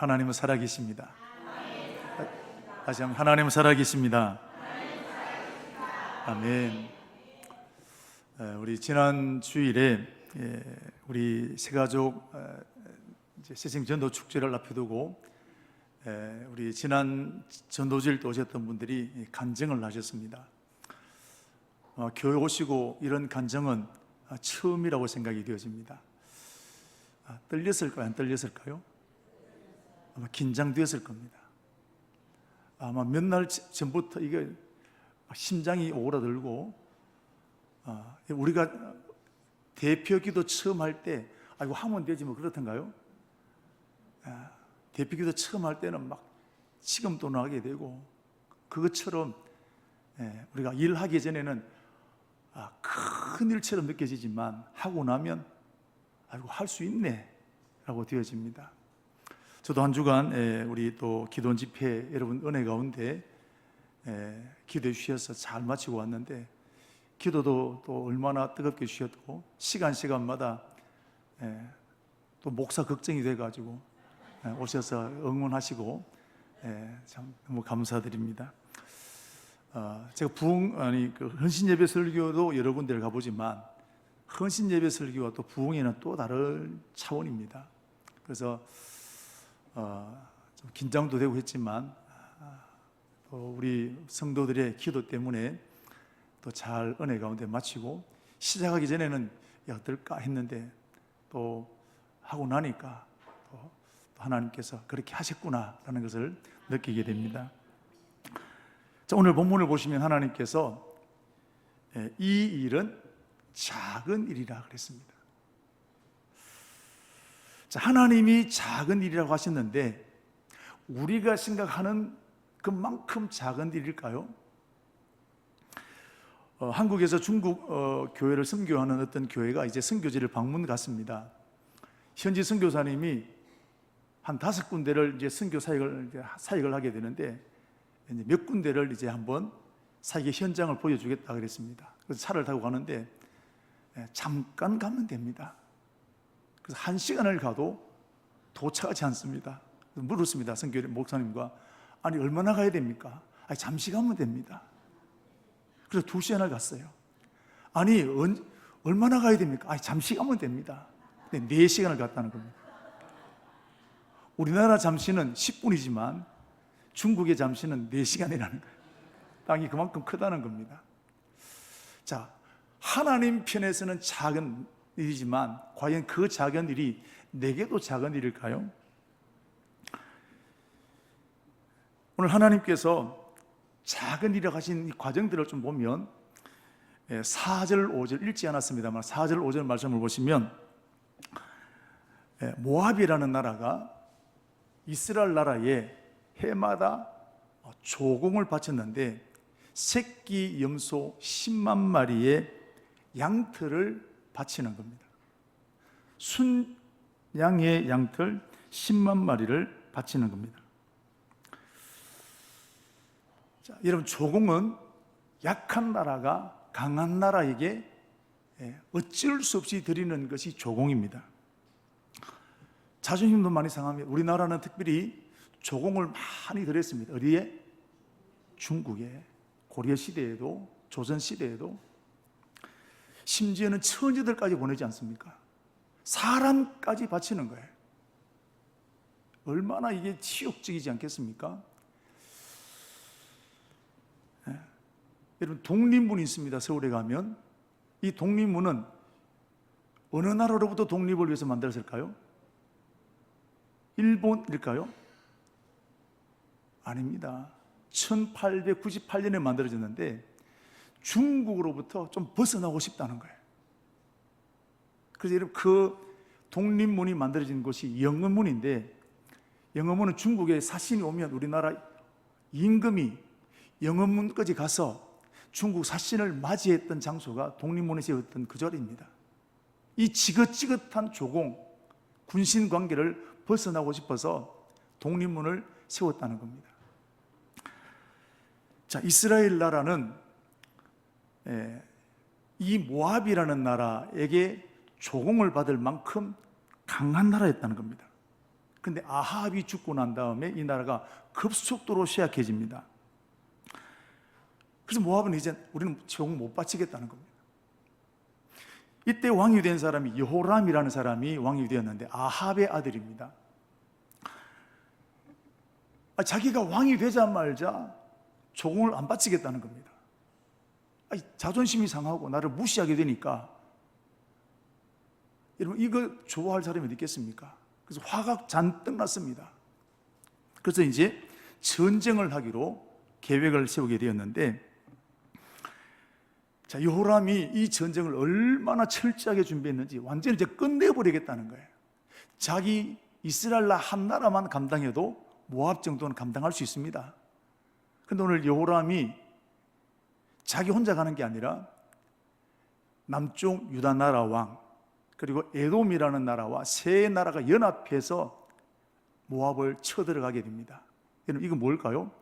하나님은 살아계십니다. 다시 한번 하나님은 살아계십니다. 아멘. 우리 지난 주일에 우리 새가족 새생 전도 축제를 앞에 두고 우리 지난 전도주일 때 오셨던 분들이 간증을 하셨습니다. 교회 오시고 이런 간증은 처음이라고 생각이 되어집니다. 떨렸을까요? 안 떨렸을까요? 아마 긴장되었을 겁니다. 아마 몇 날 전부터 이게 심장이 오그라들고, 우리가 대표 기도 처음 할 때 이거 하면 되지 뭐 그렇던가요? 대표 기도 처음 할 때는 막 식음도 나게 되고, 그것처럼 우리가 일하기 전에는 큰 일처럼 느껴지지만 하고 나면 아이고 할 수 있네 라고 되어집니다. 저도 한 주간 우리 또 기도 집회 여러분 은혜 가운데 기도해 주셔서 잘 마치고 왔는데, 기도도 또 얼마나 뜨겁게 주셨고 시간마다 또 목사 걱정이 돼가지고 오셔서 응원하시고 참 너무 감사드립니다. 제가 헌신 예배 설교도 여러 군데를 가보지만 헌신 예배 설교와 또 부흥회는 또 다른 차원입니다. 그래서 좀 긴장도 되고 했지만 또 우리 성도들의 기도 때문에 또 잘 은혜 가운데 마치고, 시작하기 전에는 어떨까 했는데 또 하고 나니까 또 하나님께서 그렇게 하셨구나라는 것을 느끼게 됩니다. 자, 오늘 본문을 보시면 하나님께서 이 일은 작은 일이라 그랬습니다. 자, 하나님이 작은 일이라고 하셨는데 우리가 생각하는 그만큼 작은 일일까요? 한국에서 중국 교회를 선교하는 어떤 교회가 이제 선교지를 방문 갔습니다. 현지 선교사님이 한 5군데를 이제 선교 사역을 하게 되는데, 이제 몇 군데를 이제 한번 사역의 현장을 보여주겠다 그랬습니다. 그래서 차를 타고 가는데 잠깐 가면 됩니다. 그래서 1시간을 가도 도착하지 않습니다. 그래서 물었습니다. 선교 목사님과, 아니 얼마나 가야 됩니까? 아니 잠시 가면 됩니다. 그래서 2시간을 갔어요. 아니 얼마나 가야 됩니까? 아니 잠시 가면 됩니다. 근데 4시간을 갔다는 겁니다. 우리나라 잠시는 10분이지만 중국의 잠시는 4시간이라는 거예요. 땅이 그만큼 크다는 겁니다. 자, 하나님 편에서는 작은 일이지만 과연 그 작은 일이 내게도 작은 일일까요? 오늘 하나님께서 작은 일이라고 하신 이 과정들을 좀 보면 4절 5절 읽지 않았습니다만 4절 5절 말씀을 보시면 모압이라는 나라가 이스라엘 나라에 해마다 조공을 바쳤는데 새끼 염소 10만 마리의 양털을 바치는 겁니다. 순양의 양털 10만 마리를 바치는 겁니다. 자, 여러분, 조공은 약한 나라가 강한 나라에게 어쩔 수 없이 드리는 것이 조공입니다. 자존심도 많이 상하며 우리나라는 특별히 조공을 많이 드렸습니다. 어디에? 중국에. 고려 시대에도, 조선 시대에도, 심지어는 처녀들까지 보내지 않습니까? 사람까지 바치는 거예요. 얼마나 이게 치욕적이지 않겠습니까? 여러분, 독립문이 있습니다. 서울에 가면. 이 독립문은 어느 나라로부터 독립을 위해서 만들었을까요? 일본일까요? 아닙니다. 1898년에 만들어졌는데 중국으로부터 좀 벗어나고 싶다는 거예요. 그래서 여러분, 그 독립문이 만들어진 곳이 영어문인데, 영어문은 중국에 사신이 오면 우리나라 임금이 영어문까지 가서 중국 사신을 맞이했던 장소가 독립문에 세웠던 그 자리입니다. 이 지긋지긋한 조공, 군신 관계를 벗어나고 싶어서 독립문을 세웠다는 겁니다. 자, 이스라엘 나라는 이 모압이라는 나라에게 조공을 받을 만큼 강한 나라였다는 겁니다. 근데 아합이 죽고 난 다음에 이 나라가 급속도로 쇠약해집니다. 그래서 모압은 이제 우리는 종 못 바치겠다는 겁니다. 이때 왕이 된 사람이 여호람이라는 사람이 왕이 되었는데 아합의 아들입니다. 자기가 왕이 되자마자 종을 안 바치겠다는 겁니다. 자존심이 상하고 나를 무시하게 되니까, 여러분 이거 좋아할 사람이 어디 있겠습니까? 그래서 화가 잔뜩 났습니다. 그래서 이제 전쟁을 하기로 계획을 세우게 되었는데, 자, 여호람이 이 전쟁을 얼마나 철저하게 준비했는지 완전히 이제 끝내버리겠다는 거예요. 자기 이스라엘 한 나라만 감당해도 모압 정도는 감당할 수 있습니다. 그런데 오늘 여호람이 자기 혼자 가는 게 아니라 남쪽 유다 나라 왕, 그리고 에돔이라는 나라와 세 나라가 연합해서 모압을 쳐들어가게 됩니다. 여러분 이거 뭘까요?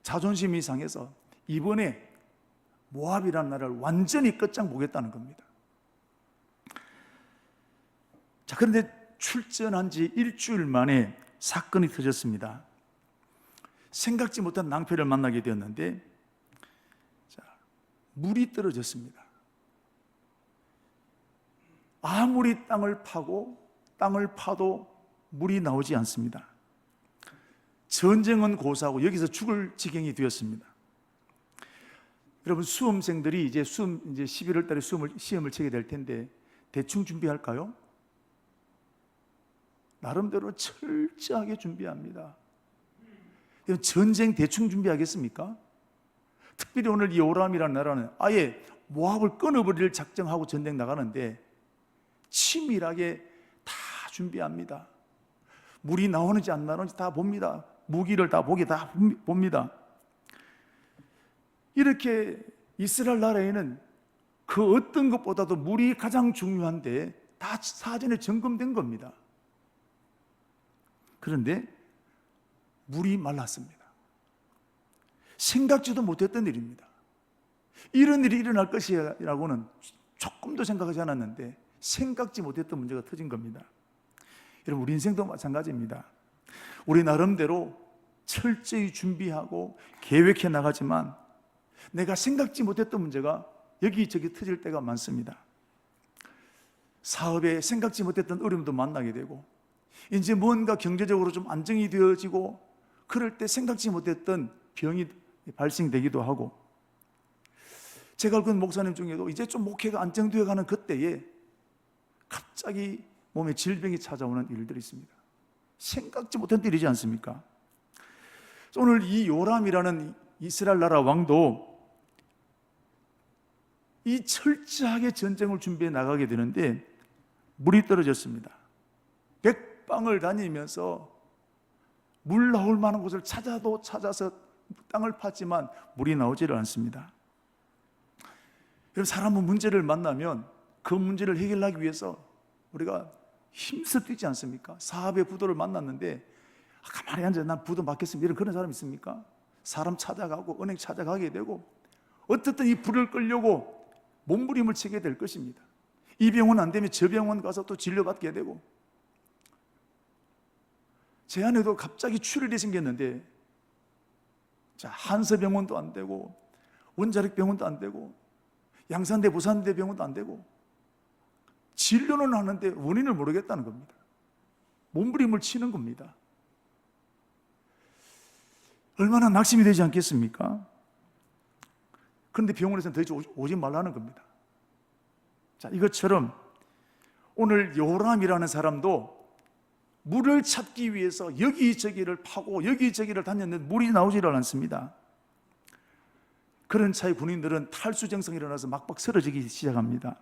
자존심이 상해서 이번에 모압이라는 나라를 완전히 끝장 보겠다는 겁니다. 자, 그런데 출전한 지 일주일 만에 사건이 터졌습니다. 생각지 못한 낭패를 만나게 되었는데, 자, 물이 떨어졌습니다. 아무리 땅을 파도 물이 나오지 않습니다. 전쟁은 고사하고 여기서 죽을 지경이 되었습니다. 여러분 수험생들이 이제 11월 달에 시험을 치게 될 텐데 대충 준비할까요? 나름대로 철저하게 준비합니다. 전쟁 대충 준비하겠습니까? 특별히 오늘 이 여호람이라는 나라는 아예 모압을 끊어버릴 작정하고 전쟁 나가는데 치밀하게 다 준비합니다. 물이 나오는지 안 나오는지 다 봅니다. 무기를 다 봅니다. 이렇게 이스라엘 나라에는 그 어떤 것보다도 물이 가장 중요한데 다 사전에 점검된 겁니다. 그런데 물이 말랐습니다. 생각지도 못했던 일입니다. 이런 일이 일어날 것이라고는 조금도 생각하지 않았는데 생각지 못했던 문제가 터진 겁니다. 여러분 우리 인생도 마찬가지입니다. 우리 나름대로 철저히 준비하고 계획해 나가지만 내가 생각지 못했던 문제가 여기저기 터질 때가 많습니다. 사업에 생각지 못했던 어려움도 만나게 되고 이제 뭔가 경제적으로 좀 안정이 되어지고 그럴 때 생각지 못했던 병이 발생되기도 하고, 제가 알던 목사님 중에도 이제 좀 목회가 안정되어 가는 그때에 갑자기 몸에 질병이 찾아오는 일들이 있습니다. 생각지 못한 일이지 않습니까? 오늘 이 요람이라는 이스라엘 나라 왕도 이 철저하게 전쟁을 준비해 나가게 되는데 물이 떨어졌습니다. 백방을 다니면서 물 나올 만한 곳을 찾아서 땅을 팠지만 물이 나오지를 않습니다. 그럼 사람은 문제를 만나면 그 문제를 해결하기 위해서 우리가 힘써 뛰지 않습니까? 사업의 부도를 만났는데 가만히 앉아 난 부도 맡겠습니다 이런 그런 사람 있습니까? 사람 찾아가고 은행 찾아가게 되고 어떻든 이 불을 끌려고 몸부림을 치게 될 것입니다. 이 병원 안 되면 저 병원 가서 또 진료받게 되고, 제 안에도 갑자기 출혈이 생겼는데 자, 한서병원도 안 되고 원자력병원도 안 되고 양산대 부산대 병원도 안 되고 진료는 하는데 원인을 모르겠다는 겁니다. 몸부림을 치는 겁니다. 얼마나 낙심이 되지 않겠습니까? 그런데 병원에서는 더 이상 오지 말라는 겁니다. 자, 이것처럼 오늘 요람이라는 사람도 물을 찾기 위해서 여기저기를 파고 여기저기를 다녔는데 물이 나오지를 않습니다. 그런 차에 군인들은 탈수증상이 일어나서 막박 쓰러지기 시작합니다.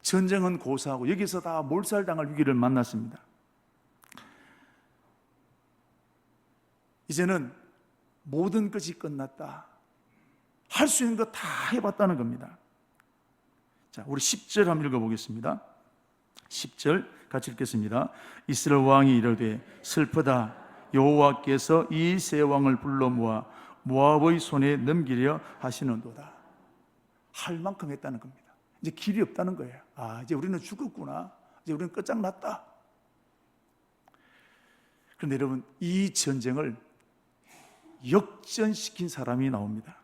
전쟁은 고사하고 여기서 다 몰살당할 위기를 만났습니다. 이제는 모든 것이 끝났다. 할 수 있는 거 다 해봤다는 겁니다. 자, 우리 10절 한번 읽어보겠습니다. 10절 같이 읽겠습니다. 이스라엘 왕이 이르되 슬프다. 여호와께서 이 세 왕을 불러 모아 모압의 손에 넘기려 하시는도다. 할 만큼 했다는 겁니다. 이제 길이 없다는 거예요. 아, 이제 우리는 죽었구나. 이제 우리는 끝장났다. 그런데 여러분, 이 전쟁을 역전시킨 사람이 나옵니다.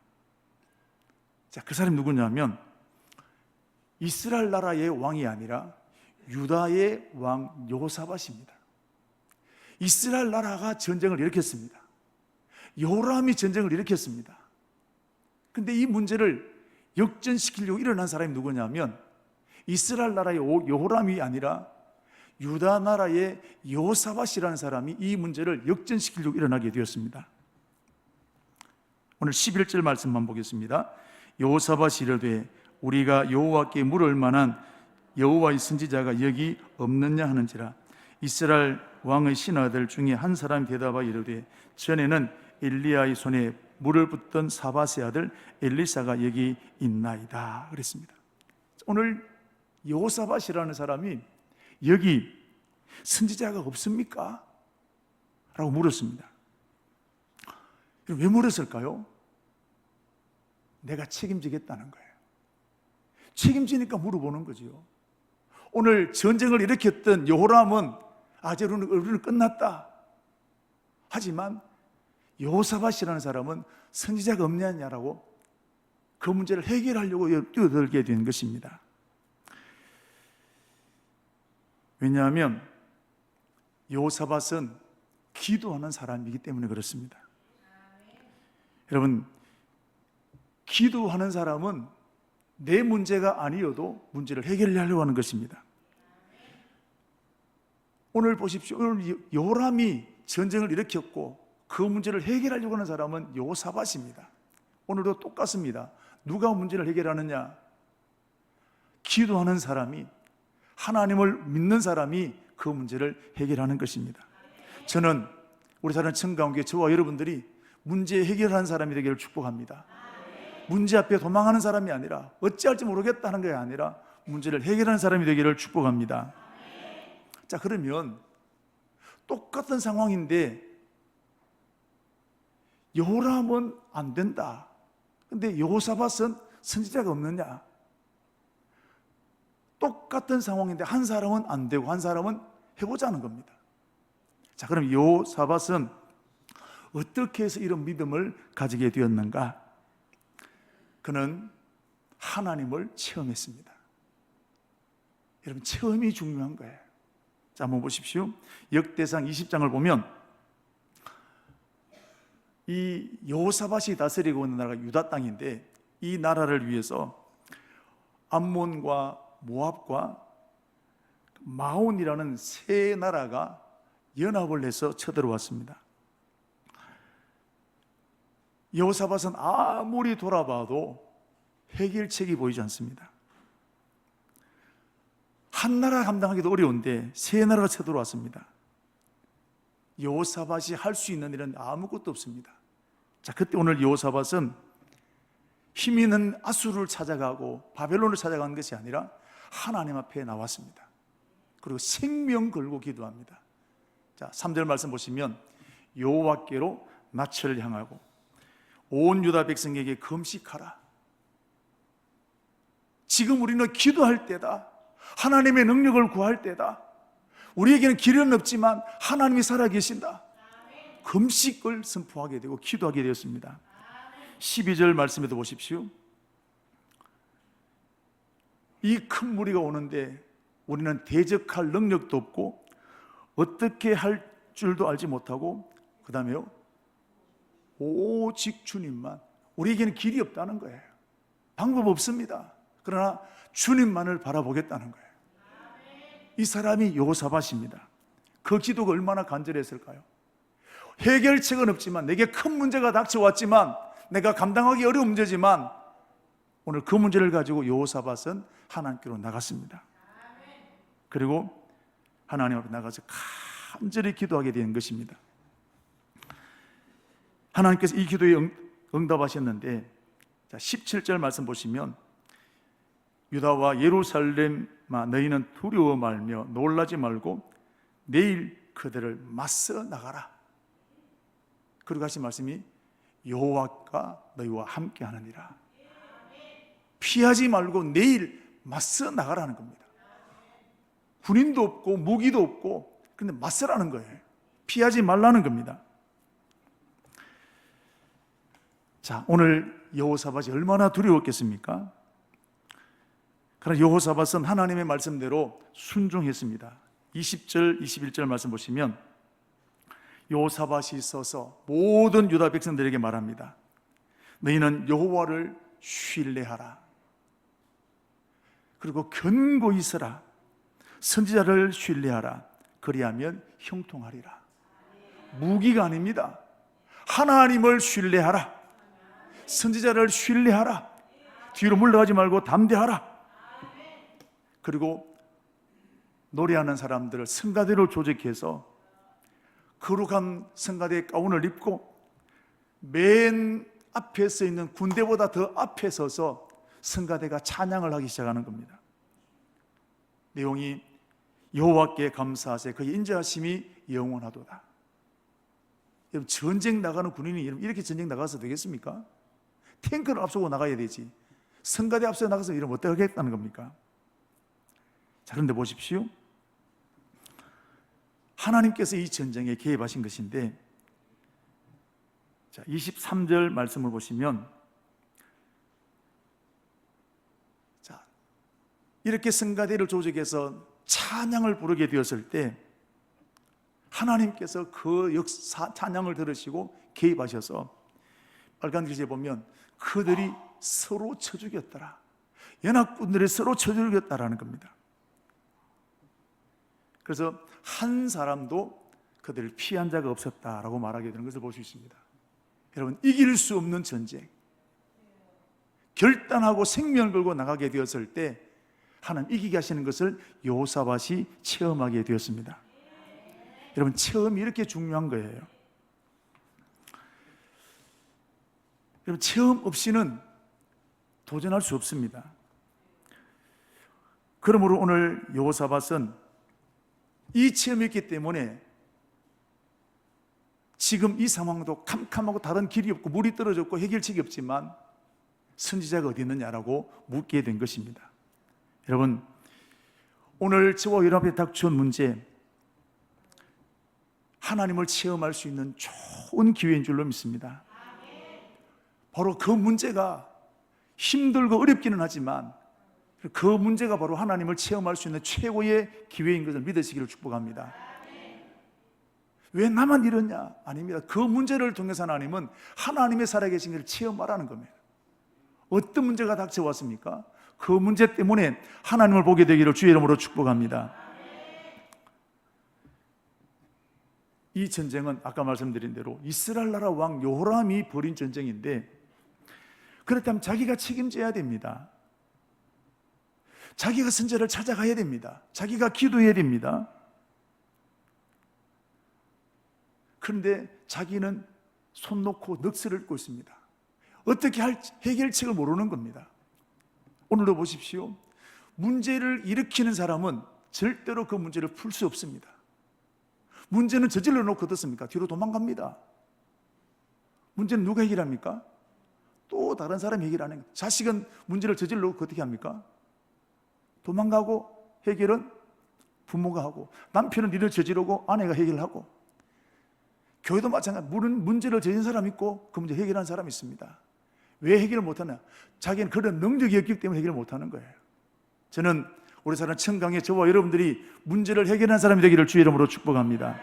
자, 그 사람이 누구냐면 이스라엘 나라의 왕이 아니라 유다의 왕 여호사밧입니다. 이스라엘 나라가 전쟁을 일으켰습니다. 요람이 전쟁을 일으켰습니다. 그런데 이 문제를 역전시키려고 일어난 사람이 누구냐면 이스라엘 나라의 요람이 아니라 유다 나라의 여호사밧이라는 사람이 이 문제를 역전시키려고 일어나게 되었습니다. 오늘 11절 말씀만 보겠습니다. 여호사밧이 이르되 우리가 여호와께 물을 만한 여호와의 선지자가 여기 없느냐 하는지라. 이스라엘 왕의 신하들 중에 한 사람이 대답하여 이르되 전에는 엘리야의 손에 물을 붓던 사밧의 아들 엘리사가 여기 있나이다 그랬습니다. 오늘 여호사밧이라는 사람이 여기 선지자가 없습니까? 라고 물었습니다. 왜 물었을까요? 내가 책임지겠다는 거예요. 책임지니까 물어보는 거죠. 오늘 전쟁을 일으켰던 여호람은 이제 우리는 끝났다. 하지만 여호사밧이라는 사람은 선지자가 없냐라고 그 문제를 해결하려고 뛰어들게 된 것입니다. 왜냐하면 여호사밧은 기도하는 사람이기 때문에 그렇습니다. 여러분, 기도하는 사람은 내 문제가 아니어도 문제를 해결하려고 하는 것입니다. 오늘 보십시오. 오늘 요람이 전쟁을 일으켰고 그 문제를 해결하려고 하는 사람은 여호사밧입니다. 오늘도 똑같습니다. 누가 문제를 해결하느냐? 기도하는 사람이, 하나님을 믿는 사람이 그 문제를 해결하는 것입니다. 저는 우리 사는 청가운교회 저와 여러분들이 문제 해결하는 사람이 되기를 축복합니다. 문제 앞에 도망하는 사람이 아니라 어찌할지 모르겠다는 게 아니라 문제를 해결하는 사람이 되기를 축복합니다. 자, 그러면 똑같은 상황인데 여호람은 안 된다. 근데 여호사밧은 선지자가 없느냐? 똑같은 상황인데 한 사람은 안 되고 한 사람은 해보자는 겁니다. 자, 그럼 여호사밧은 어떻게 해서 이런 믿음을 가지게 되었는가? 그는 하나님을 체험했습니다. 여러분, 체험이 중요한 거예요. 자, 한번 보십시오. 역대상 20장을 보면 이 여호사밧이 다스리고 있는 나라가 유다 땅인데 이 나라를 위해서 암몬과 모압과 마온이라는 세 나라가 연합을 해서 쳐들어왔습니다. 여호사밧은 아무리 돌아봐도 해결책이 보이지 않습니다. 한 나라 감당하기도 어려운데 세 나라가 쳐들어왔습니다. 여호사밧이 할 수 있는 일은 아무것도 없습니다. 자, 그때 오늘 여호사밧은 힘 있는 아수르를 찾아가고 바벨론을 찾아가는 것이 아니라 하나님 앞에 나왔습니다. 그리고 생명 걸고 기도합니다. 자, 3절 말씀 보시면 여호와께로 낯을 향하고 온 유다 백성에게 금식하라. 지금 우리는 기도할 때다. 하나님의 능력을 구할 때다. 우리에게는 길은 없지만 하나님이 살아계신다. 금식을 선포하게 되고 기도하게 되었습니다. 12절 말씀에도 보십시오. 이 큰 무리가 오는데 우리는 대적할 능력도 없고 어떻게 할 줄도 알지 못하고 그 다음에요, 오직 주님만. 우리에게는 길이 없다는 거예요. 방법 없습니다. 그러나 주님만을 바라보겠다는 거예요. 이 사람이 여호사밧입니다. 그 기도가 얼마나 간절했을까요? 해결책은 없지만, 내게 큰 문제가 닥쳐왔지만, 내가 감당하기 어려운 문제지만 오늘 그 문제를 가지고 여호사밧은 하나님께로 나갔습니다. 그리고 하나님 앞에 나가서 간절히 기도하게 된 것입니다. 하나님께서 이 기도에 응답하셨는데, 자, 17절 말씀 보시면 유다와 예루살렘아 너희는 두려워 말며 놀라지 말고 내일 그들을 맞서 나가라. 그리고 하신 말씀이 여호와가 너희와 함께 하느니라. 피하지 말고 내일 맞서 나가라는 겁니다. 군인도 없고 무기도 없고 그런데 맞서라는 거예요. 피하지 말라는 겁니다. 자, 오늘 여호사밧이 얼마나 두려웠겠습니까? 그러나 여호사밧은 하나님의 말씀대로 순종했습니다. 20절, 21절 말씀 보시면 여호사밧이 서서 모든 유다 백성들에게 말합니다. 너희는 여호와를 신뢰하라. 그리고 견고히 서라. 선지자를 신뢰하라. 그리하면 형통하리라. 무기가 아닙니다. 하나님을 신뢰하라. 선지자를 신뢰하라. 뒤로 물러가지 말고 담대하라. 그리고 노래하는 사람들을 성가대로 조직해서 거룩한 성가대 가운을 입고 맨 앞에 서 있는 군대보다 더 앞에 서서 성가대가 찬양을 하기 시작하는 겁니다. 내용이 여호와께 감사하세 그의 인자하심이 영원하도다. 여러분, 전쟁 나가는 군인이 이렇게 전쟁 나가서 되겠습니까? 탱크를 앞서고 나가야 되지. 성가대 앞서 나가서 이러면 어떻게 하겠다는 겁니까? 자, 그런데 보십시오. 하나님께서 이 전쟁에 개입하신 것인데, 자, 23절 말씀을 보시면, 자, 이렇게 성가대를 조직해서 찬양을 부르게 되었을 때 하나님께서 그 역사 찬양을 들으시고 개입하셔서 빨간 글씨에 보면 그들이 서로 쳐 죽였더라. 연합군들이 서로 쳐 죽였다라는 겁니다. 그래서 한 사람도 그들을 피한 자가 없었다라고 말하게 되는 것을 볼 수 있습니다. 여러분, 이길 수 없는 전쟁, 결단하고 생명을 걸고 나가게 되었을 때 하나님 이기게 하시는 것을 여호사밧이 체험하게 되었습니다. 여러분, 체험이 이렇게 중요한 거예요. 여러분, 체험 없이는 도전할 수 없습니다. 그러므로 오늘 여호사밧은 이 체험이 있기 때문에 지금 이 상황도 캄캄하고 다른 길이 없고 물이 떨어졌고 해결책이 없지만 선지자가 어디 있느냐라고 묻게 된 것입니다. 여러분, 오늘 저와 여러분 앞에 닥쳐온 문제, 하나님을 체험할 수 있는 좋은 기회인 줄로 믿습니다. 바로 그 문제가 힘들고 어렵기는 하지만 그 문제가 바로 하나님을 체험할 수 있는 최고의 기회인 것을 믿으시기를 축복합니다. 왜 나만 이러냐? 아닙니다. 그 문제를 통해서 하나님은 하나님의 살아계신 것을 체험하라는 겁니다. 어떤 문제가 닥쳐왔습니까? 그 문제 때문에 하나님을 보게 되기를 주의 이름으로 축복합니다. 이 전쟁은 아까 말씀드린 대로 이스라엘 나라 왕 여호람이 벌인 전쟁인데, 그렇다면 자기가 책임져야 됩니다. 자기가 선지자를 찾아가야 됩니다. 자기가 기도해야 됩니다. 그런데 자기는 손 놓고 넋을 잃고 있습니다. 어떻게 할 해결책을 모르는 겁니다. 오늘도 보십시오. 문제를 일으키는 사람은 절대로 그 문제를 풀 수 없습니다. 문제는 저질러 놓고 어떻습니까? 뒤로 도망갑니다. 문제는 누가 해결합니까? 또 다른 사람이 해결하는 거예요. 자식은 문제를 저질러 놓고 어떻게 합니까? 도망가고, 해결은 부모가 하고, 남편은 일을 저지르고 아내가 해결하고, 교회도 마찬가지. 문제를 저지른 사람이 있고 그 문제 해결하는 사람이 있습니다. 왜 해결을 못하냐? 자기는 그런 능력이 없기 때문에 해결을 못하는 거예요. 저는 우리 사는 청강에 저와 여러분들이 문제를 해결하는 사람이 되기를 주의 이름으로 축복합니다.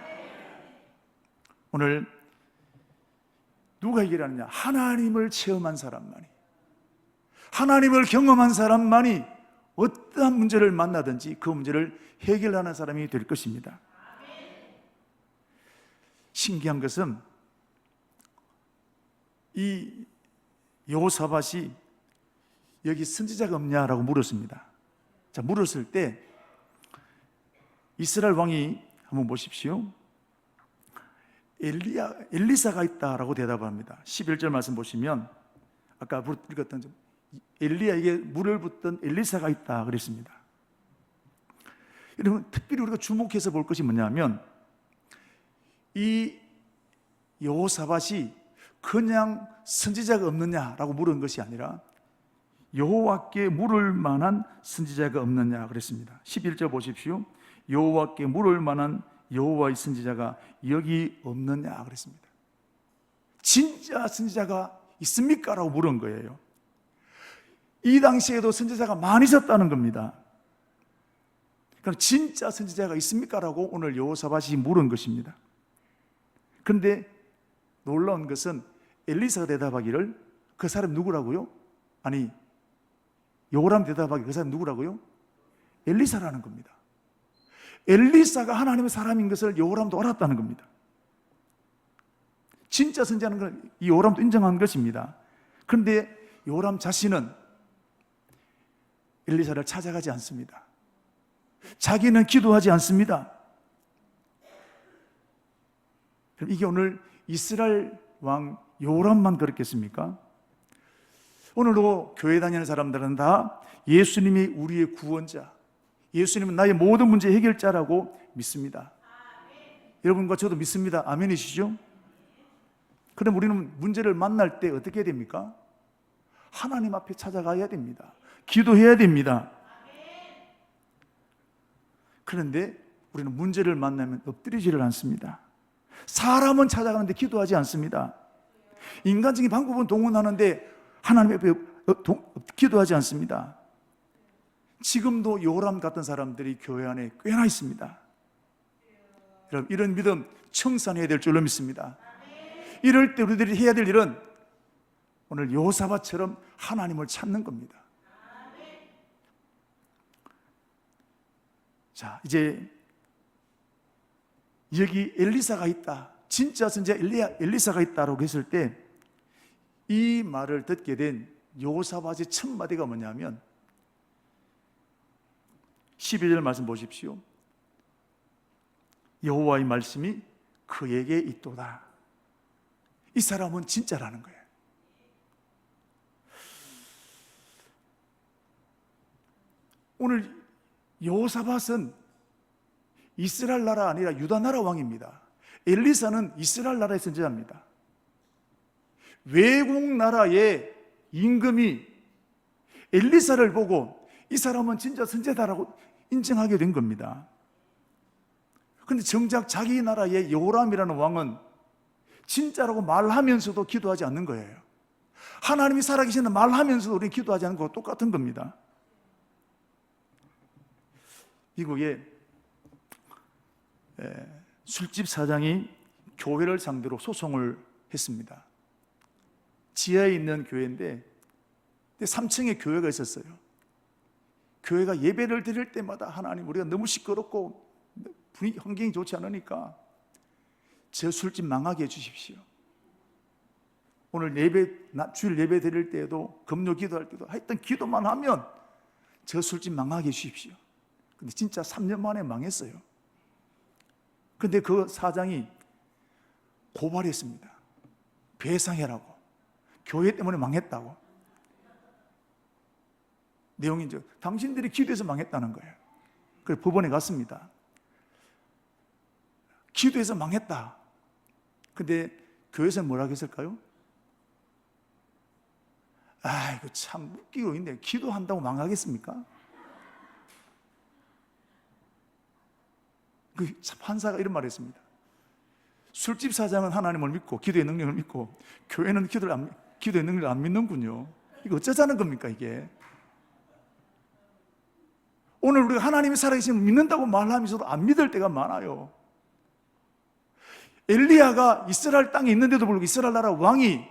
오늘 누가 해결하느냐? 하나님을 체험한 사람만이, 하나님을 경험한 사람만이 어떠한 문제를 만나든지 그 문제를 해결하는 사람이 될 것입니다. 신기한 것은 이 여호사밧이 여기 선지자가 없냐라고 물었습니다. 자, 물었을 때 이스라엘 왕이 한번 보십시오. 엘리사가 있다라고 대답합니다. 11절 말씀 보시면 아까 읽었던 엘리야에게 물을 붓던 엘리사가 있다 그랬습니다. 여러분, 특별히 우리가 주목해서 볼 것이 뭐냐면 이 여호사밧이 그냥 선지자가 없느냐라고 물은 것이 아니라 여호와께 물을 만한 선지자가 없느냐 그랬습니다. 11절 보십시오. 여호와께 물을 만한 여호와의 선지자가 여기 없느냐 그랬습니다. 진짜 선지자가 있습니까? 라고 물은 거예요. 이 당시에도 선지자가 많이 있었다는 겁니다. 그럼 진짜 선지자가 있습니까? 라고 오늘 여호사밧이 물은 것입니다. 그런데 놀라운 것은 엘리사가 대답하기를 그 사람 누구라고요? 아니, 요람 대답하기를 그 사람 누구라고요? 엘리사라는 겁니다. 엘리사가 하나님의 사람인 것을 여호람도 알았다는 겁니다. 진짜 선지자는 걸 이 여호람도 인정한 것입니다. 그런데 여호람 자신은 엘리사를 찾아가지 않습니다. 자기는 기도하지 않습니다. 그럼 이게 오늘 이스라엘 왕 여호람만 그렇겠습니까? 오늘도 교회 다니는 사람들은 다 예수님이 우리의 구원자, 예수님은 나의 모든 문제 해결자라고 믿습니다. 여러분과 저도 믿습니다. 아멘이시죠? 그럼 우리는 문제를 만날 때 어떻게 해야 됩니까? 하나님 앞에 찾아가야 됩니다. 기도해야 됩니다. 그런데 우리는 문제를 만나면 엎드리지를 않습니다. 사람은 찾아가는데 기도하지 않습니다. 인간적인 방법은 동원하는데 하나님 앞에 기도하지 않습니다. 지금도 여호람 같은 사람들이 교회 안에 꽤나 있습니다. 여러분, 이런 믿음 청산해야 될 줄로 믿습니다. 이럴 때 우리들이 해야 될 일은 오늘 여호사밧처럼 하나님을 찾는 겁니다. 자, 이제 여기 엘리사가 있다, 진짜 선지자 엘리사가 있다라고 했을 때 이 말을 듣게 된 여호사밧의 첫 마디가 뭐냐면 12절 말씀 보십시오. 여호와의 말씀이 그에게 있도다. 이 사람은 진짜라는 거예요. 오늘 여호사밧은 이스라엘 나라 아니라 유다 나라 왕입니다. 엘리사는 이스라엘 나라의 선지자입니다. 외국 나라의 임금이 엘리사를 보고 이 사람은 진짜 선지자다라고 인정하게 된 겁니다. 그런데 정작 자기 나라의 여호람이라는 왕은 진짜라고 말하면서도 기도하지 않는 거예요. 하나님이 살아계시는 말하면서도 우리는 기도하지 않는 거와 똑같은 겁니다. 미국에 술집 사장이 교회를 상대로 소송을 했습니다. 지하에 있는 교회인데 3층에 교회가 있었어요. 교회가 예배를 드릴 때마다 하나님, 우리가 너무 시끄럽고 분위기 환경이 좋지 않으니까 저 술집 망하게 해주십시오. 오늘 주일 예배 드릴 때에도 금요 기도할 때도 하여튼 기도만 하면 저 술집 망하게 해주십시오. 근데 진짜 3년 만에 망했어요. 근데 그 사장이 고발했습니다. 배상해라고. 교회 때문에 망했다고. 내용이 이제 당신들이 기도해서 망했다는 거예요. 그래서 법원에 갔습니다. 기도해서 망했다. 근데 교회에서는 뭐라고 했을까요? 아이고 참 웃기고 있네. 기도한다고 망하겠습니까? 그 판사가 이런 말을 했습니다. 술집 사장은 하나님을 믿고 기도의 능력을 믿고 교회는 기도의 능력을 안 믿는군요. 이거 어쩌자는 겁니까 이게? 오늘 우리가 하나님이 살아계심을 믿는다고 말하면서도 안 믿을 때가 많아요. 엘리야가 이스라엘 땅에 있는데도 불구하고 이스라엘 나라 왕이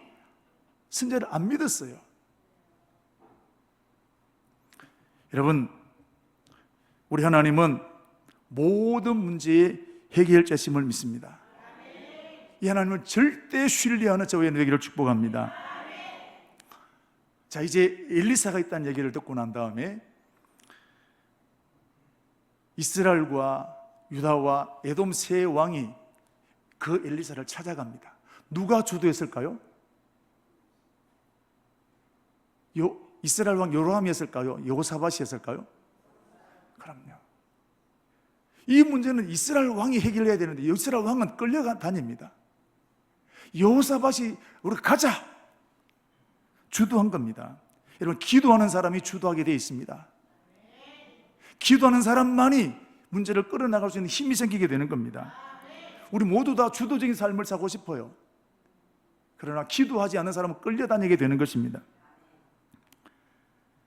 선지자를 안 믿었어요. 여러분, 우리 하나님은 모든 문제의 해결자심을 믿습니다. 이 하나님을 절대 신뢰하는 저와 여러분에게 축복합니다. 자, 이제 엘리사가 있다는 얘기를 듣고 난 다음에 이스라엘과 유다와 에돔 세 왕이 그 엘리사를 찾아갑니다. 누가 주도했을까요? 이스라엘 왕 요람이었을까요? 여호사밧이었을까요? 그럼요. 이 문제는 이스라엘 왕이 해결해야 되는데 이스라엘 왕은 끌려가 다닙니다. 여호사밧이 우리가 가자 주도한 겁니다. 여러분, 기도하는 사람이 주도하게 되어 있습니다. 기도하는 사람만이 문제를 끌어나갈 수 있는 힘이 생기게 되는 겁니다. 우리 모두 다 주도적인 삶을 사고 싶어요. 그러나 기도하지 않는 사람은 끌려다니게 되는 것입니다.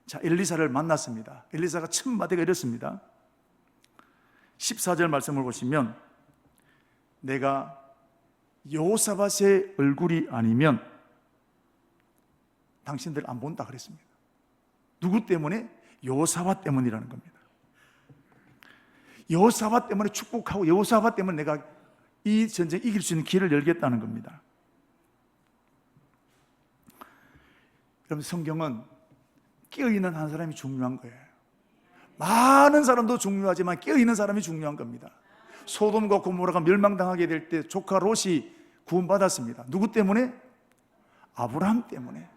자, 엘리사를 만났습니다. 엘리사가 첫 마디가 이렇습니다. 14절 말씀을 보시면 내가 여호사밧의 얼굴이 아니면 당신들 안 본다 그랬습니다. 누구 때문에? 여호사밧 때문이라는 겁니다. 여호사밧 때문에 축복하고 여호사밧 때문에 내가 이 전쟁 이길 수 있는 길을 열겠다는 겁니다. 여러분, 성경은 깨어있는 한 사람이 중요한 거예요. 많은 사람도 중요하지만 깨어있는 사람이 중요한 겁니다. 소돔과 고모라가 멸망당하게 될 때 조카 롯이 구원받았습니다. 누구 때문에? 아브라함 때문에.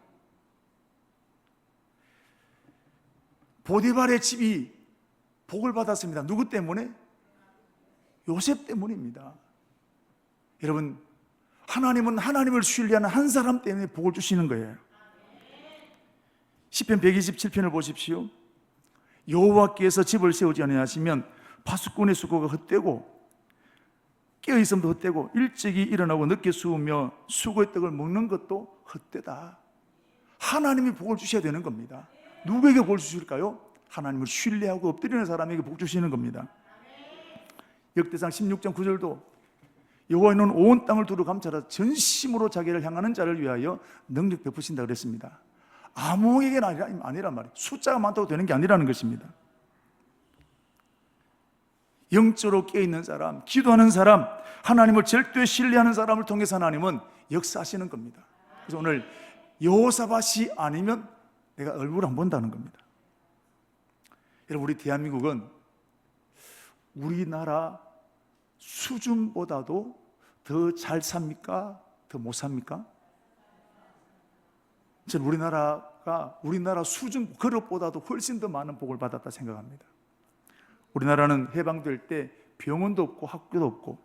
보디발의 집이 복을 받았습니다. 누구 때문에? 요셉 때문입니다. 여러분, 하나님은 하나님을 신뢰하는 한 사람 때문에 복을 주시는 거예요. 시편 127편을 보십시오. 여호와께서 집을 세우지 아니하시면 파수꾼의 수고가 헛되고 깨어있음도 헛되고 일찍이 일어나고 늦게 수우며 수고의 떡을 먹는 것도 헛되다. 하나님이 복을 주셔야 되는 겁니다. 누구에게 복을 주실까요? 하나님을 신뢰하고 엎드리는 사람에게 복 주시는 겁니다. 역대상 16장 9절도 여호와는 온 땅을 두루 감찰하사 전심으로 자기를 향하는 자를 위하여 능력 베푸신다 그랬습니다. 아무에게는 아니란 말이에요. 숫자가 많다고 되는 게 아니라는 것입니다. 영적으로 깨어있는 사람, 기도하는 사람, 하나님을 절대 신뢰하는 사람을 통해서 하나님은 역사하시는 겁니다. 그래서 오늘 여호사밧이 아니면 내가 얼굴을 안 본다는 겁니다. 여러분, 우리 대한민국은 우리나라 수준보다도 더 잘 삽니까? 더 못 삽니까? 저는 우리나라 수준, 그릇보다도 훨씬 더 많은 복을 받았다 생각합니다. 우리나라는 해방될 때 병원도 없고 학교도 없고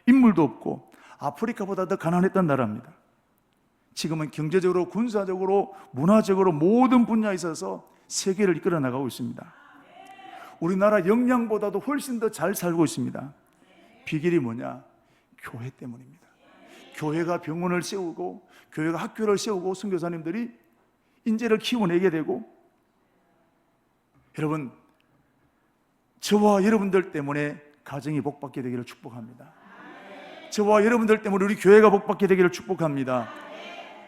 인물도 없고 아프리카보다 더 가난했던 나라입니다. 지금은 경제적으로, 군사적으로, 문화적으로 모든 분야에 있어서 세계를 이끌어 나가고 있습니다. 우리나라 역량보다도 훨씬 더 잘 살고 있습니다. 비결이 뭐냐? 교회 때문입니다. 교회가 병원을 세우고 교회가 학교를 세우고 선교사님들이 인재를 키워내게 되고, 여러분, 저와 여러분들 때문에 가정이 복받게 되기를 축복합니다. 저와 여러분들 때문에 우리 교회가 복받게 되기를 축복합니다.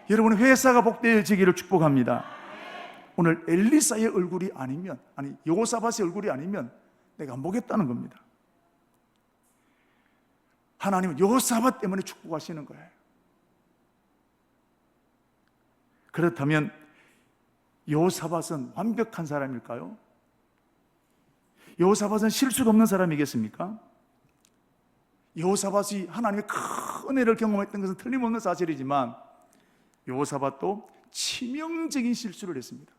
여러분의 회사가 복되어지기를 축복합니다. 오늘 엘리사의 얼굴이 아니면, 여호사밧의 얼굴이 아니면 내가 안 보겠다는 겁니다. 하나님은 여호사밧 때문에 축복하시는 거예요. 그렇다면 여호사밧은 완벽한 사람일까요? 여호사밧은 실수가 없는 사람이겠습니까? 여호사밧이 하나님의 큰 은혜를 경험했던 것은 틀림없는 사실이지만 여호사밧도 치명적인 실수를 했습니다.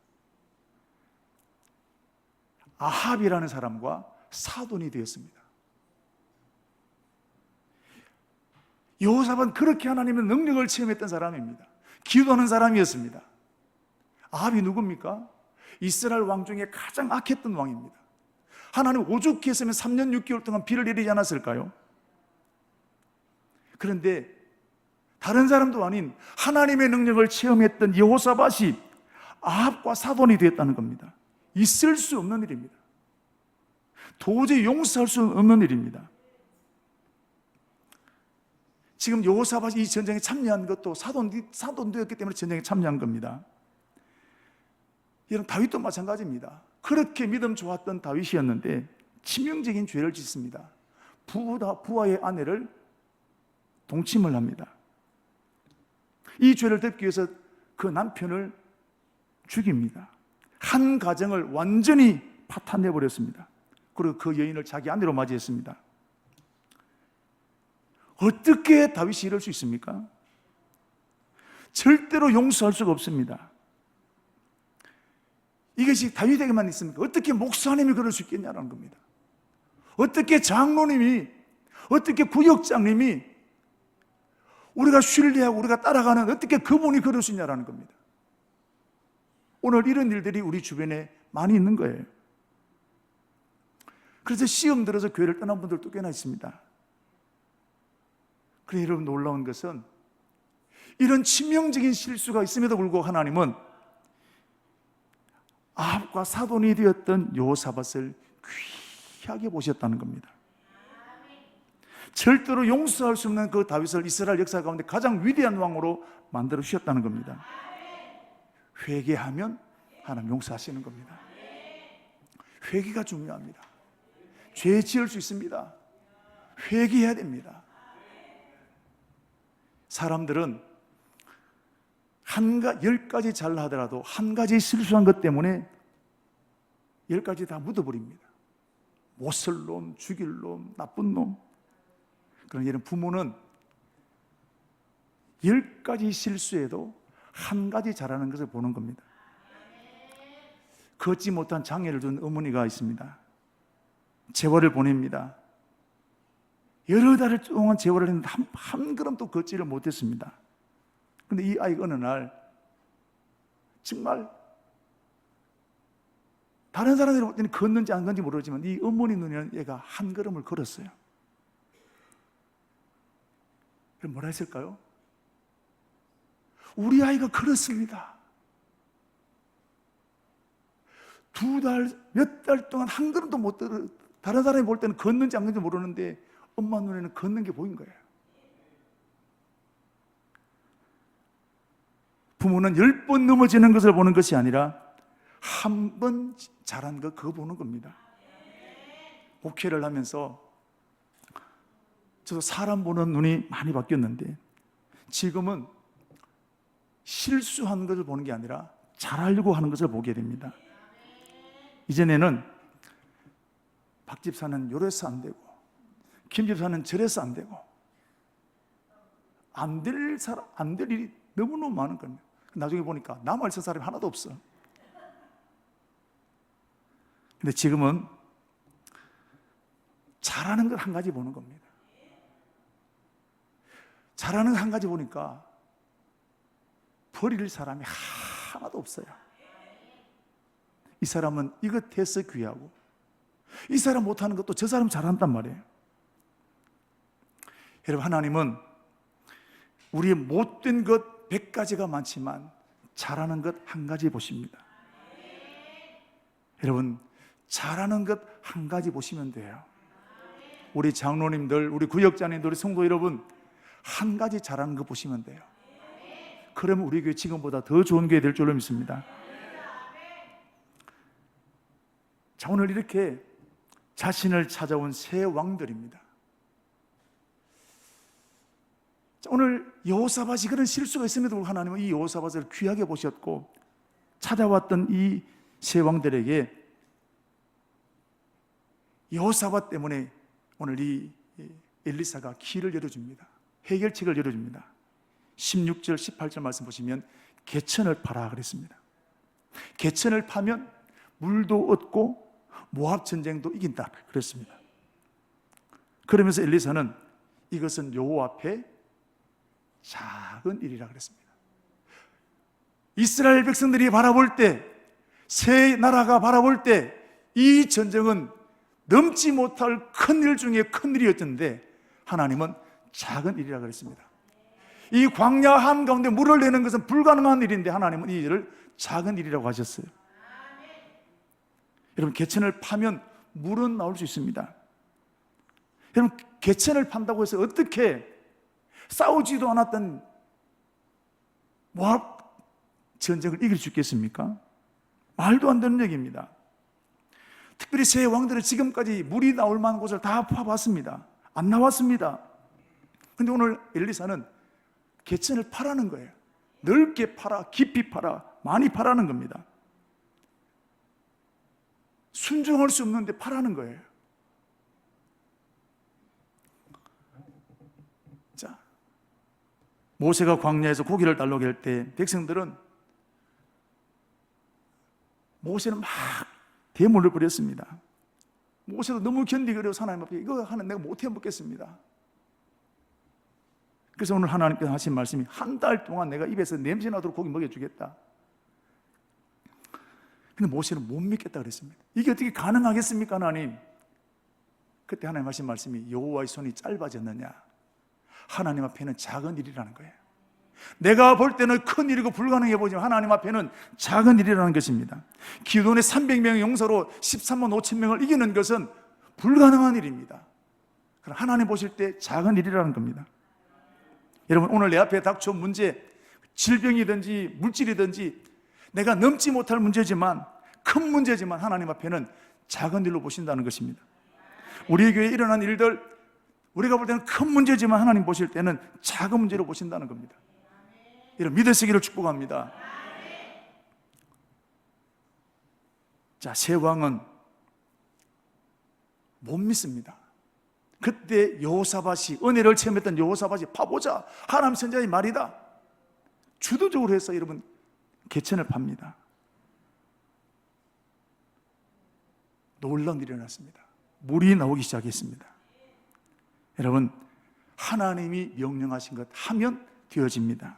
아합이라는 사람과 사돈이 되었습니다. 여호사밧은 그렇게 하나님의 능력을 체험했던 사람입니다. 기도하는 사람이었습니다. 아합이 누굽니까? 이스라엘 왕 중에 가장 악했던 왕입니다. 하나님 오죽했으면 3년 6개월 동안 비를 내리지 않았을까요? 그런데 다른 사람도 아닌 하나님의 능력을 체험했던 여호사밧이 아합과 사돈이 되었다는 겁니다. 있을 수 없는 일입니다. 도저히 용서할 수 없는 일입니다. 지금 여호사밧이 이 전쟁에 참여한 것도 사돈되었기 때문에 전쟁에 참여한 겁니다. 이런 다윗도 마찬가지입니다. 그렇게 믿음 좋았던 다윗이었는데 치명적인 죄를 짓습니다. 부하의 아내를 동침을 합니다. 이 죄를 덮기 위해서 그 남편을 죽입니다. 한 가정을 완전히 파탄내버렸습니다. 그리고 그 여인을 자기 아내로 맞이했습니다. 어떻게 다윗이 이럴 수 있습니까? 절대로 용서할 수가 없습니다. 이것이 다윗에게만 있습니까? 어떻게 목사님이 그럴 수 있겠냐는 겁니다. 어떻게 장로님이, 어떻게 구역장님이, 우리가 신뢰하고 우리가 따라가는 어떻게 그분이 그럴 수 있냐는 겁니다. 오늘 이런 일들이 우리 주변에 많이 있는 거예요. 그래서 시험 들어서 교회를 떠난 분들도 꽤나 있습니다. 그래 여러분, 놀라운 것은 이런 치명적인 실수가 있음에도 불구하고 하나님은 아합과 사돈이 되었던 여호사밧을 귀하게 보셨다는 겁니다. 절대로 용서할 수 없는 그 다윗을 이스라엘 역사 가운데 가장 위대한 왕으로 만들어 주셨다는 겁니다. 회개하면 하나님 용서하시는 겁니다. 회개가 중요합니다. 죄 지을 수 있습니다. 회개해야 됩니다. 사람들은 10가지 잘하더라도 한 가지 실수한 것 때문에 10가지 다 묻어버립니다. 못쓸 놈, 죽일 놈, 나쁜 놈. 그러나 이런 부모는 10가지 실수에도 한 가지 잘하는 것을 보는 겁니다. 걷지 못한 장애를 둔 어머니가 있습니다. 재활을 보냅니다. 여러 달 동안 재활을 했는데 한 걸음도 걷지를 못했습니다. 그런데 이 아이가 어느 날 정말 다른 사람들이 볼 때는 걷는지 안 걷는지 모르지만 이 어머니 눈에는 얘가 한 걸음을 걸었어요. 그럼 뭐라 했을까요? 우리 아이가 걸었습니다. 몇 달 동안 한 걸음도 못 걸어. 다른 사람이 볼 때는 걷는지 안 걷는지 모르는데 엄마 눈에는 걷는 게 보인 거예요. 부모는 10번 넘어지는 것을 보는 것이 아니라 한 번 잘한 거 그거 보는 겁니다. 목회를 하면서 저도 사람 보는 눈이 많이 바뀌었는데 지금은 실수한 것을 보는 게 아니라 잘하려고 하는 것을 보게 됩니다. 이전에는 박 집사는 요래서 안 되고 김 집사는 저래서 안 되고 안 될 일이 너무너무 많은 겁니다. 나중에 보니까 나 말 쓸 사람이 하나도 없어. 근데 지금은 잘하는 걸 한 가지 보는 겁니다. 잘하는 걸 한 가지 보니까 버릴 사람이 하나도 없어요. 이 사람은 이것 해서 귀하고 이 사람 못하는 것도 저 사람 잘한단 말이에요. 여러분, 하나님은 우리의 못된 것 100가지가 많지만 잘하는 것 한 가지 보십니다. 여러분, 잘하는 것 한 가지 보시면 돼요. 우리 장로님들, 우리 구역장님들, 우리 성도 여러분, 한 가지 잘하는 거 보시면 돼요. 그러면 우리 교회 지금보다 더 좋은 교회 될 줄로 믿습니다. 자, 오늘 이렇게 자신을 찾아온 세 왕들입니다. 자, 오늘 여호사밧이 그런 실수가 있음에도 불구하고 하나님은 이 여호사밧을 귀하게 보셨고 찾아왔던 이 세 왕들에게 여호사밧 때문에 오늘 이 엘리사가 길을 열어줍니다. 해결책을 열어줍니다. 16절, 18절 말씀 보시면 개천을 파라 그랬습니다. 개천을 파면 물도 얻고 모압 전쟁도 이긴다 그랬습니다. 그러면서 엘리사는 이것은 여호와 앞에 작은 일이라 그랬습니다. 이스라엘 백성들이 바라볼 때, 새 나라가 바라볼 때 이 전쟁은 넘지 못할 큰 일 중에 큰 일이었는데 하나님은 작은 일이라 그랬습니다. 이 광야 한가운데 물을 내는 것은 불가능한 일인데 하나님은 이 일을 작은 일이라고 하셨어요. 여러분, 개천을 파면 물은 나올 수 있습니다. 여러분, 개천을 판다고 해서 어떻게 싸우지도 않았던 모압 전쟁을 이길 수 있겠습니까? 말도 안 되는 얘기입니다. 특별히 세 왕들은 지금까지 물이 나올 만한 곳을 다 파봤습니다. 안 나왔습니다. 그런데 오늘 엘리사는 개천을 파라는 거예요. 넓게 파라, 깊이 파라, 많이 파라는 겁니다. 순종할 수 없는데 파라는 거예요. 자, 모세가 광야에서 고기를 달라고 할 때 백성들은 모세는 막 대물을 뿌렸습니다. 모세도 너무 견디기 어려워서 하나님 앞에 이거 하는 내가 못해 먹겠습니다. 그래서 오늘 하나님께서 하신 말씀이 한 달 동안 내가 입에서 냄새 나도록 고기 먹여주겠다. 근데 모세는 못 믿겠다 그랬습니다. 이게 어떻게 가능하겠습니까, 하나님? 그때 하나님 하신 말씀이 여호와의 손이 짧아졌느냐? 하나님 앞에는 작은 일이라는 거예요. 내가 볼 때는 큰 일이고 불가능해 보지만 하나님 앞에는 작은 일이라는 것입니다. 기도원의 300명의 용사로 13만 5천 명을 이기는 것은 불가능한 일입니다. 그럼 하나님 보실 때 작은 일이라는 겁니다. 여러분, 오늘 내 앞에 닥쳐온 문제, 질병이든지 물질이든지 내가 넘지 못할 문제지만, 큰 문제지만 하나님 앞에는 작은 일로 보신다는 것입니다. 우리 교회에 일어난 일들, 우리가 볼 때는 큰 문제지만 하나님 보실 때는 작은 문제로 보신다는 겁니다. 이런 믿으시기를 축복합니다. 자, 세 왕은 못 믿습니다. 그때 여호사밧이, 은혜를 체험했던 여호사밧이 파보자, 하나님 선지자의 말이다, 주도적으로 해서 여러분 개천을 팝니다. 놀라운 일이 일어났습니다. 물이 나오기 시작했습니다. 여러분, 하나님이 명령하신 것 하면 되어집니다.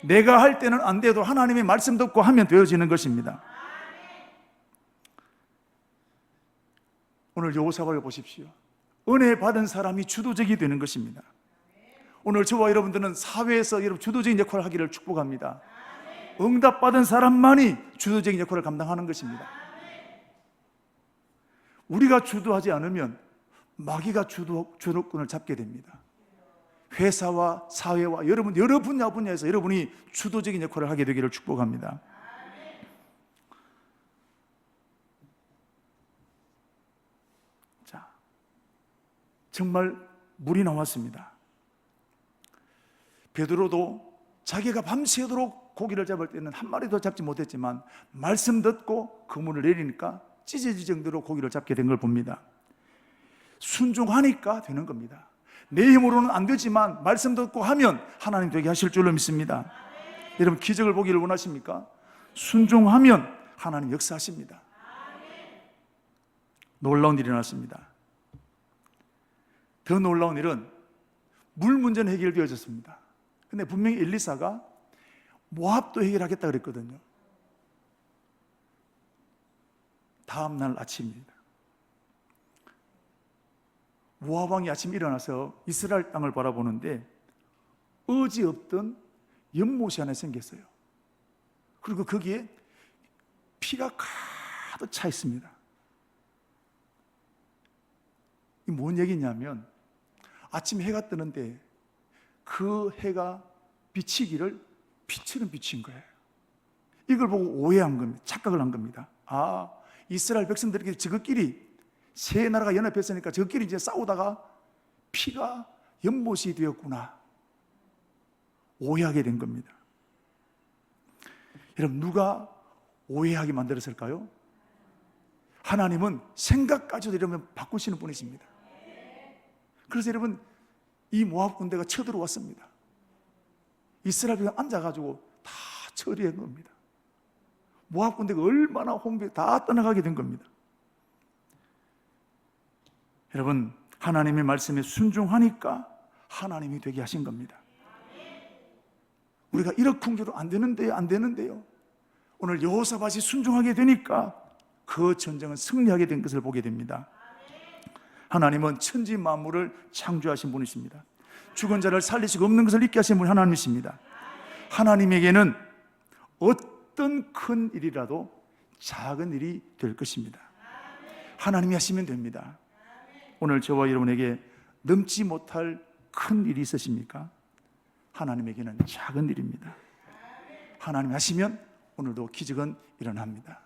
내가 할 때는 안 돼도 하나님의 말씀 듣고 하면 되어지는 것입니다. 오늘 여호사밧을 보십시오. 은혜 받은 사람이 주도적이 되는 것입니다. 오늘 저와 여러분들은 사회에서 여러분 주도적인 역할을 하기를 축복합니다. 응답받은 사람만이 주도적인 역할을 감당하는 것입니다. 우리가 주도하지 않으면 마귀가 주도권을 잡게 됩니다. 회사와 사회와 여러분 여러 분야에서 여러분이 주도적인 역할을 하게 되기를 축복합니다. 자, 정말 물이 나왔습니다. 베드로도 자기가 밤새도록 고기를 잡을 때는 한 마리도 잡지 못했지만 말씀 듣고 그물을 내리니까 찢어질 정도로 고기를 잡게 된 걸 봅니다. 순종하니까 되는 겁니다. 내 힘으로는 안 되지만 말씀 듣고 하면 하나님 되게 하실 줄로 믿습니다. 여러분, 기적을 보기를 원하십니까? 순종하면 하나님 역사하십니다. 놀라운 일이 일어났습니다. 더 놀라운 일은 물 문제는 해결되어졌습니다. 근데 분명히 엘리사가 모압도 해결하겠다 그랬거든요. 다음 날 아침입니다. 모압 왕이 아침에 일어나서 이스라엘 땅을 바라보는데 어지없던 연못이 하나 생겼어요. 그리고 거기에 피가 가득 차 있습니다. 이 뭔 얘기냐면 아침에 해가 뜨는데 그 해가 비치기를 빛처럼 비친 거예요. 이걸 보고 오해한 겁니다. 착각을 한 겁니다. 아, 이스라엘 백성들에게 저것끼리 세 나라가 연합했으니까 저끼리 이제 싸우다가 피가 연못이 되었구나, 오해하게 된 겁니다. 여러분, 누가 오해하게 만들었을까요? 하나님은 생각까지도 이러면 바꾸시는 분이십니다. 그래서 여러분, 이 모압 군대가 쳐들어왔습니다. 이스라엘이 앉아가지고 다 처리한 겁니다. 모압 군대가 얼마나 홍배 다 떠나가게 된 겁니다. 여러분, 하나님의 말씀에 순종하니까 하나님이 되게 하신 겁니다. 우리가 일어쿵겨도 안 되는데요. 오늘 여호사밧이 순종하게 되니까 그 전쟁은 승리하게 된 것을 보게 됩니다. 하나님은 천지 만물을 창조하신 분이십니다. 죽은 자를 살리시고 없는 것을 있게 하신 분이 하나님이십니다. 하나님에게는 어떤 큰 일이라도 작은 일이 될 것입니다. 하나님이 하시면 됩니다. 오늘 저와 여러분에게 넘지 못할 큰 일이 있으십니까? 하나님에게는 작은 일입니다. 하나님이 하시면 오늘도 기적은 일어납니다.